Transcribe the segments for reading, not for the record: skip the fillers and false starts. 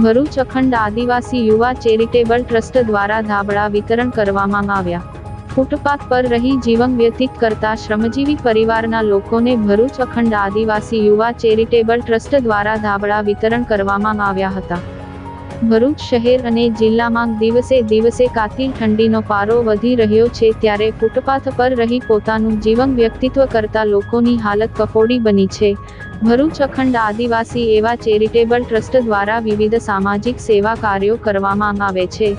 ભરૂચ અખંડ આદિવાસી યુવા charitable trust દ્વારા ધાબળા વિતરણ કરવામાં આવ્યા। ફૂટપાથ પર રહી જીવન વ્યતીત કરતા શ્રમજીવી પરિવારના લોકોને ભરૂચ અખંડ આદિવાસી યુવા ચેરિટેબલ ટ્રસ્ટ દ્વારા ધાબળા વિતરણ કરવામાં આવ્યા હતા। ભરૂચ શહેર અને જિલ્લામાં દિવસે દિવસે કાતિલ ઠંડીનો પારો વધી રહ્યો છે, ત્યારે ફૂટપાથ પર રહી પોતાનું જીવન વ્યક્તિત્વ કરતા લોકોની હાલત કફોડી બની છે। ભરૂચ અખંડ આદિવાસી એવા ચેરિટેબલ ટ્રસ્ટ દ્વારા વિવિધ સામાજિક સેવા કાર્યો કરવામાં આવે છે,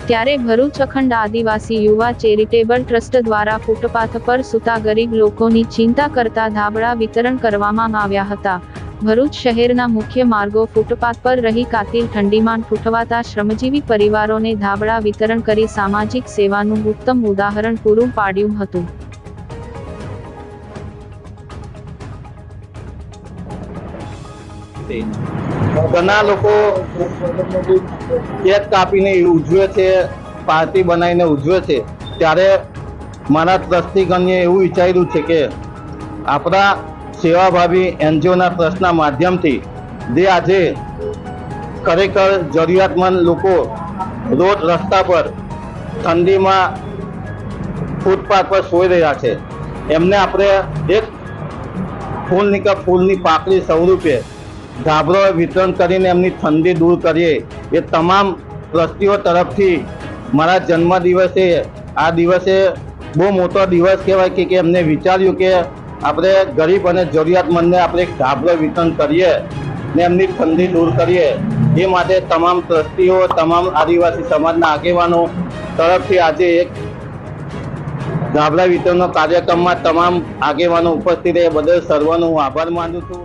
ત્યારે ભરૂચ અખંડ આદિવાસી યુવા ચેરિટેબલ ટ્રસ્ટ દ્વારા ફૂટપાથ પર સૂતા ગરીબ લોકોની ચિંતા કરતા ધાબળા વિતરણ કરવામાં આવ્યા હતા। ભરૂચ શહેરના મુખ્ય માર્ગો ફૂટપાથ પર રહી કાતિલ ઠંડીમાં ઠૂઠવાતા શ્રમજીવી પરિવારોને ધાબળા વિતરણ કરી સામાજિક સેવાનું ઉત્તમ ઉદાહરણ પૂરું પાડ્યું હતું। ઘણા લોકો કેક કાપીને ઉજવે છે, પાર્ટી બનાવીને ઉજવે છે, ત્યારે મારા ટ્રસ્ટીગણને એવું વિચાર્યું છે કે આપણા સેવાભાવી એનજીઓના ટ્રસ્ટના માધ્યમથી જે આજે ખરેખર જરૂરિયાતમંદ લોકો રોડ રસ્તા પર ઠંડીમાં ફૂટપાથ પર સૂઈ રહ્યા છે, એમને આપણે એક ફૂલની પાકડી સ્વરૂપે ધાબળો વિતરણ કરીને એમની ઠંડી દૂર કરીએ, એ તમામ ટ્રસ્ટીઓ તરફથી મારા જન્મદિવસે આ દિવસે બહુ મોટો દિવસ કહેવાય કે એમને વિચાર્યું કે આપણે ગરીબ અને જરૂરિયાતમંદને આપણે એક ધાબળો વિતરણ કરીએ ને એમની ઠંડી દૂર કરીએ। એ માટે તમામ ટ્રસ્ટીઓ, તમામ આદિવાસી સમાજના આગેવાનો તરફથી આજે એક ધાબળા વિતરણનો કાર્યક્રમમાં તમામ આગેવાનો ઉપસ્થિત રહે બદલ સર્વનો હું આભાર માનું છું।